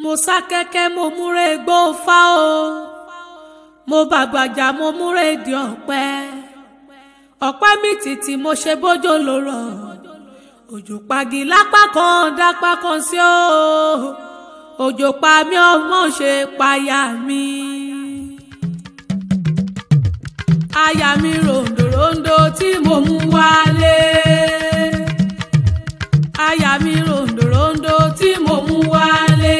mo sá kẹ́kẹ́ mo múre gbó fá o mo bàgbàjà mo múre di ọ̀pẹ ọ̀pẹ mi títí mo ṣe bójó lórọ̀ òjò pagi lápá kan dápá kan sí o òjò pa mí ọmọ ṣe payà mi aya mi ròǹdòròǹdò tí mo mú wálé aya mi ròǹdòròǹdò tí mo mú wálé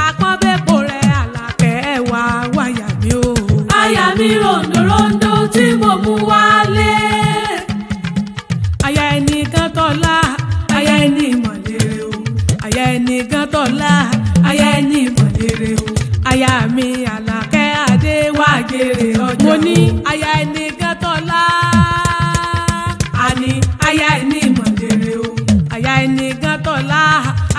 àpọ́nbẹ́pọ̀ rẹ̀ àlàkẹ́ wá wáyà mi o aya mi ròǹdòròǹdò tí mo mú wálé aya ẹni kan tọ́lá aya ẹni mọ̀lẹ́rẹ́ o aya ẹni kan tọ́lá aya ẹni mọ̀lẹ́rẹ́ o aya mi àlàkẹ́ adé wá jèrè ọjọ́ mo ní aya ẹni kan tọ́lá àní aya ẹni mọ̀lẹ́rẹ́ o aya ẹni kan tọ́lá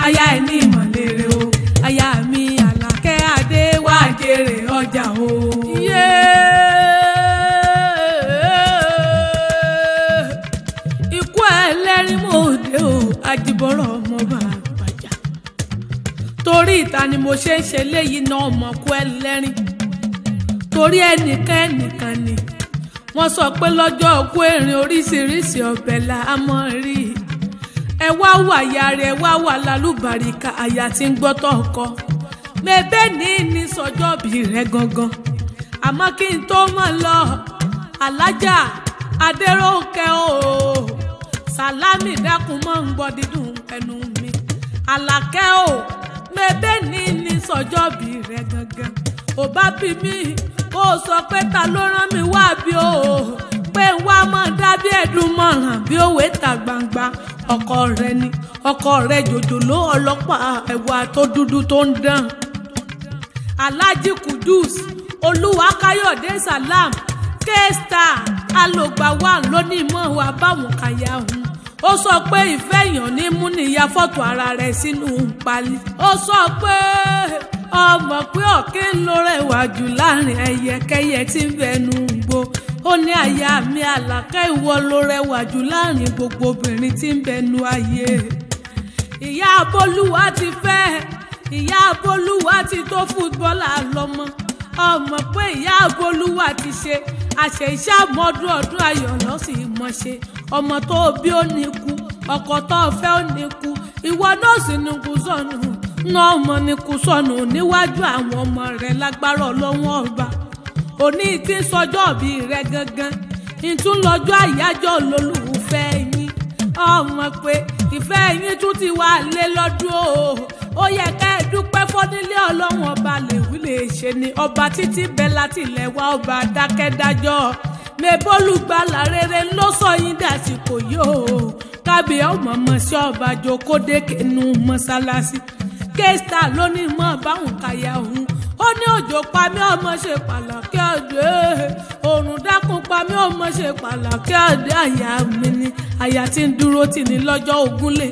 aya ẹni mọ̀lẹ́rẹ́ o aya mi àlàkẹ́ adé wá jèrè ọjà o. ikú ẹlẹ́rìí mo dé o àjìbọ̀rọ̀ ọmọ bàbàjà torí ìta ni mo ṣe ń ṣe léyìí náà ọmọ kú ẹlẹ́rìí torí ẹnìkan ni wọ́n sọ pé lọ́jọ́ òkú erin oríṣiríṣi ọbẹ̀ là á mọ̀ rí ẹ wá wà yàrá ẹ wá wà lálùbáríkà àyà tí ń gbọ́tọ̀ ọkọ mẹ́bẹ́ ní sọjọ́bí rẹ gangan àmọ́ kí n tó mọ̀ lọ alájà adéròǹkẹ́ o sàlámì dákun mọ́ ń gbọ́ dídùn ẹnu mi àlàkẹ́ o mẹ́bẹ́ ní sọjọ́bí rẹ gangan ò bá bí mi kó o sọ pé ta ló rán mi wá bí o pé wá mọ̀ dábí ẹ̀dùn mọ̀ràn bí òwe ta gbangba ọkọ rẹ ni ọkọ rẹ jòjòló ọlọ́pàá ẹ̀wà tó dúdú tó ń dán Alhaji Kudus Olúwakáyọ̀dé Salam K-Star alògbà wà lónìí mọ́ wa báwọn kàyà òun ó sọ pé ìfẹ́ èèyàn ní mú níyà fọ́tò ara rẹ̀ sínú pálí ó sọ pé ọmọ pé ọ̀kẹ́ ń lọ rẹwà jù láàrin ẹyẹkẹyẹ tí ń bẹnu gbó ó ní àyà mi àlàkẹ́ ìwọ ló rẹwà jù láàrin gbogbo obìnrin tí ń bẹnu ayé ìyá Bolúwa ti fẹ́ ìyá Bolúwa ti tó fútbọ́là lọ́mọ ọmọ pé ìyá Bolúwa ti ṣe àṣẹ iṣẹ́ àmọ́dún ọdún ayọ̀ lọ́sìn mọ̀ ṣe ọmọ tó bí ó ní kú ọkọ tó fẹ́ ó ní kú ìwọ náà sì ní kú sọnù náà ọmọ ní kú sọnù níwájú àwọn ọmọ rẹ̀ lágbára Ọlọ́run ọba òní tí ń sọjọ́ bí rẹ̀ gangan ìtún lọ́jọ́ àyájọ́ olólùfẹ́ yín ọmọ pé ìfẹ́ yín tún ti wà lé lọ́dún ó yẹ ká ẹ dúpẹ́ fọ́nílé Ọlọ́run ọba lèwí lè ṣe ni ọba títí bẹ́ẹ̀ láti ilẹ̀ wa ọba dákẹ́dájọ́ mẹ́bọ́lùgbàlà rere ló sọ yín dàsìkò yóò kábíyà ọmọ sí ọba jókòdé kẹnu mọ́sálásí K-Star ló ní mọ́ báwọn kàyà òun ó ní òjò pa mí ọmọ ṣe pàlàkì ọdẹ òrùn dákun pa mí ọmọ ṣe pàlàkì ọdẹ àyà mi ni àyà tí ń dúró tì ní lọ́jọ́ ogúnlé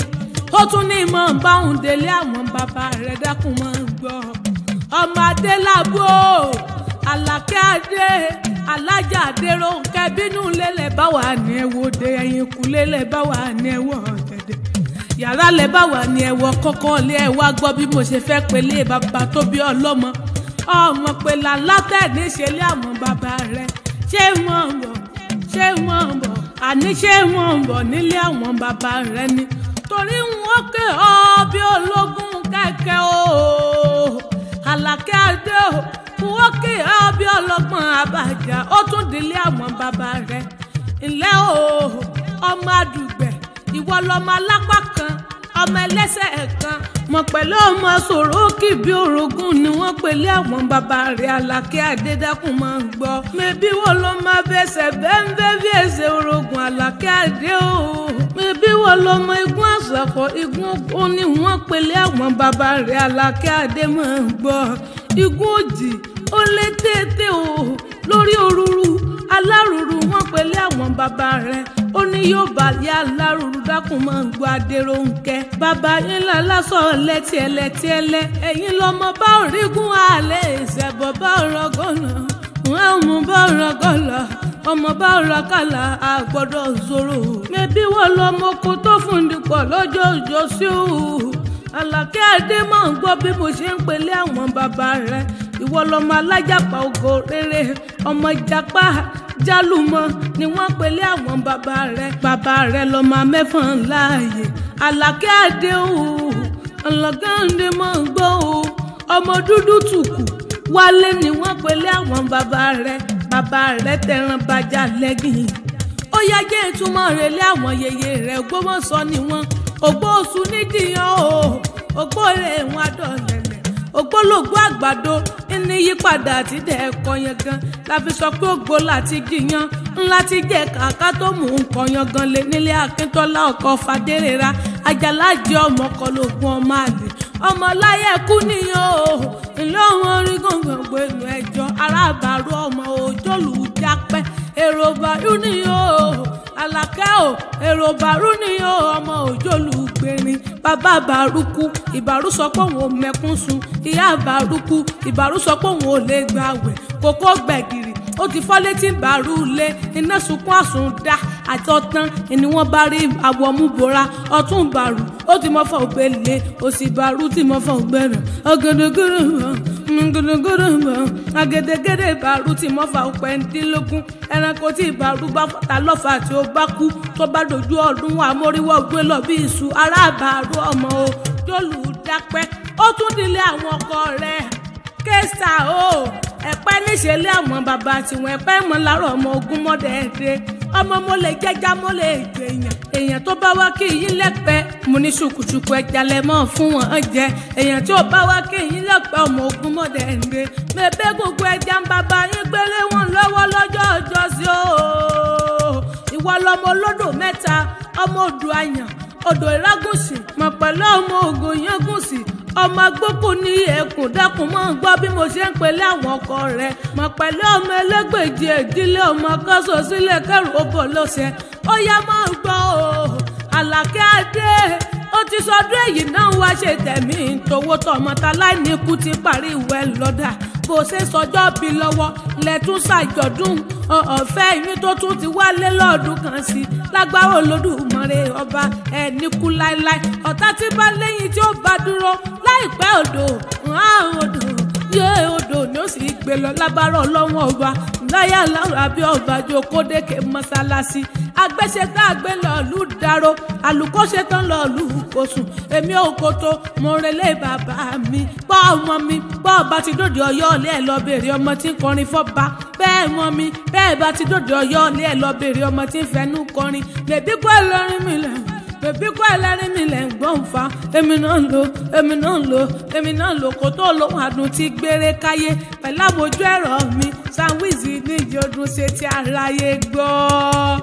ó tún ní mọ́ báwọn délé àwọn bàbá rẹ̀ dákun mọ́ gbọ́ ọmọ adélábò àlàkẹ́ adé alájà adéròǹkẹ́ bínú lélẹ̀ bá wà ní ẹ̀wọ̀ de ẹ̀yìn kú lélẹ̀ bá wà ní ẹ̀wọ̀ ọ̀gẹ̀dẹ̀ yàrá lẹ bá wà ní ẹ̀wọ̀ kọ́kọ́ lé ẹ̀ wá gbọ́ bí mo ṣe fẹ́ pélé bàbá tó bí ọlọ́mọ ọmọ pé làlátẹ̀ níṣẹ́ lé àwọn bàbá rẹ̀ ṣé wọ́n ń bọ̀ àní ṣé wọ́n ń bọ̀ nílé àwọn bàbá rẹ̀ ni torí wọn ké ọ bí ológun kẹ̀kẹ́ o àlàkẹ́ adé o wọ́n ké ọ bí ọlọ́gbọ́n àbàjá ó tún délé àwọn bàbá rẹ̀ ńlẹ́ o ọmọ àdùgbẹ̀ ìwọ lọmọ alápá kan ọmọ ẹlẹ́sẹ̀ kan mọ̀ pẹ̀lú ọmọ sọ̀rọ̀ kì bí orogún ni wọ́n pèlé àwọn bàbá rẹ̀ àlàkẹ́ adédákun máa ń gbọ́ mẹ́bí wọ́n ló máa bẹ̀sẹ̀ bẹ́ńbẹ́ bí ẹsẹ̀ orogún àlàkẹ́ adé o mẹ́bí wọ́n ló mọ igun àṣàkọ́ igun òkú ni wọ́n pèlé àwọn bàbá rẹ̀ àlàkẹ́ adé máa ń gbọ́ igun òjì ó lé tètè o lórí òrùrù alárùrù wọ́n pèlé àwọn bàbá rẹ̀ ó ní yóò bá yá alárùrù dákun máa ń gbọ́ adéròǹkẹ́ bàbá yín lálásọ lẹ́tìẹ́lẹ́ ẹ̀yin lọ́mọ bá òrígun àlẹ́ ìṣẹ̀bọ̀ bá ọ̀rọ̀gọ́nà wọ́n mú bá ọ̀rọ̀gọ́là ọmọ bá ọ̀rọ̀kàlà àgbọ̀dọ̀ zoro mẹ́bí wọ́n lọ́mọ kó tó fún dipọ̀ lọ́jọ́ òjò sí òun Àlàkẹ́ Adé máa ń gbọ́ bí mo ṣe ń pèlé àwọn bàbá rẹ̀. Ìwọ lọmọ alájàpá ògo rere, ọmọ ìjàpá jálùmọ̀ ni wọ́n pèlé àwọn bàbá rẹ̀. Bàbá rẹ̀ lọmọ mẹ́fọ̀n láàyè. Àlàkẹ́ Adé o, Àlàkẹ́ Adé máa ń gbọ́ o, ọmọ dúdú tùkù Wálé ni wọ́n pèlé àwọn bàbá rẹ̀. Bàbá rẹ̀ tẹran bàjá lẹ́gìn. Ó yá jẹ́ ìtumọ̀ rẹ̀ lé àwọn yèyé rẹ̀ Ògbómọ̀ṣọ́ ni wọ́n. Ògbóòsù nídìyàn o, ògbóòrè wọn adọ̀lẹ̀lẹ̀, ògbólógbó àgbàdo ní yípadà àti dẹ́ẹ̀kọ́ yẹn gan. La fi sọ pé ògbó láti jiyàn ńlá ti jẹ́ kàkà tó mú nǹkan yan gan lé nílé Akíntọ́lá ọkọ̀ Fadérera. Àjàlá jẹ́ ọmọ kọlógún ọmọ àlè. Ọmọ láyé kú nìyàn o, ìlú ọ̀hún orí gbọ̀ngàn gbẹ̀lú ẹjọ́. Arábàárù ọmọ òjòlù jápẹ́, èrò bàrú nìyàn o. Àlàkẹ́ o, èrò bàrú nìyàn o, ọmọ òjòlù gbẹ̀rin. Bàbá Bàrúkú, Ìbàrú sọ pé òun ò mẹ́kún sun. Ìyá Bàrúkú, Ìbàrú sọ pé òun ò lè gbààwẹ̀. Kòkó gbẹ̀gìrì ó ti fọ́ létí Bàrú lé. Iná sunkún àsùndá àtọ̀tán ni wọ́n bá rí àwọ̀ mú bora. Ọ̀tún Bàrú ó ti mọ́ fọ́ ògbélé, òsì Bàrú ti mọ́ fọ́ ògbẹ́rẹ̀. Ọ̀gẹ̀dẹ̀gẹ̀dẹ̀ agẹdẹgẹdẹ Bàrú ti mọ́ fà ọ̀pẹ̀ndínlógún. Ẹranko tí Bàrú bá fọ́ta lọ́fà tí ó bá kú tó bá dojú ọdún àmóríwọ́ gbé lọ bí iṣu. Ará Bàrú ọmọ o jòlù dápẹ́. Ó tún dilé àwọn ọkọ rẹ̀ Késà o. Ẹ̀pẹ́ níṣẹ́lẹ̀ àwọn bàbá tiwọn. Ẹ̀pẹ́ mọ́ láàárọ̀ ọmọ ogun mọ́dẹ̀ẹ́dẹ́. Ọmọ mo lè jẹ́já mo lè gbèyàn. Èèyàn tó bá wá kí yín lẹ́pẹ́ mo ní ṣùkùṣùkù ẹja lẹ mọ́ fún wọn jẹ. Èèyàn tí ó bá wá kí yín lẹ́pẹ́ ọmọ ogun mọ́dẹ̀ẹ́dẹ́. Bẹ́ẹ̀ gbogbo ẹja ń bàbá yín gbélé wọn lọ́wọ́ lọ́jọ́ ọjọ́ sí o. Ìwọ lọmọ olódò mẹ́ta, ọmọ odò àyàn, odò ìrágùnsì, mọ̀ pẹ̀lú ọmọ ògùn yángùnsì. Ọmọ agbókù ní ẹkùn dákun mọ́ ń gbọ́ bí mo ṣe ń pèlé àwọn ọkọ rẹ̀. Mọ̀ pẹ̀lú ọmọ ẹlẹ́gbẹ̀jì ìdílé ọmọ kọ́sọ̀ sílẹ̀ kẹrù oko lọ́sẹ̀. Ó yá mọ́ ń gbọ́ o, Àlàkẹ́ Adé ó ti sọdún èyí náà wá ṣe tẹ̀mí tòwó tọmọ ta láì ní ikú ti parí ìwẹ̀ lọ́dà. Bó ṣe sọjọ́ bí lọ́wọ́ lẹ́tún ṣàjọ̀dún ọ̀fẹ́ yín tó tún ti wálé lọ́ọ̀dún kan sí. Lágbára Olódùmarè ọba ẹni kú láéláé. Ọ̀tá tí bá lẹ́yìn tí ó bá dúró láìpẹ́ odò yé odò ni ó sì gbé lọ. Lágbára Ọlọ́run ọba láyà lára bí ọba jókòdékè mọ́sálásí. Agbéṣetá àgbé lọ́ọ̀lù dáró, àlùkò ṣetán lọ́ọ̀lù kòsùn. Èmi ò kòtò mo relé bàbá mi. Bọ́ ọmọ mi bọ́ ọba ti dòde Ọ̀yọ́ ọ̀lẹ́ ẹ̀ lọ bèrè ọmọ tí ń kọrin fọ́ba. Bẹ́ẹ̀ mọ mi bẹ́ẹ̀ bá ti dòde Ọ̀yọ́ ọ̀lẹ́ ẹ̀ lọ bèrè ọmọ tí ń fẹnu kọrin. Bèbí kọ́ ẹlẹ́rìn mi lẹ̀, bèbí kọ́ ẹlẹ́rìn mi lẹ̀ ń gbọ́n fa. Èmi náà lò kó tó lóhùn àdùn ti gbére káyé. Pẹ̀lú àbójú ẹ̀rọ mi Sam Wizzy níjì ọdún ṣe ti aráyé gbọ́.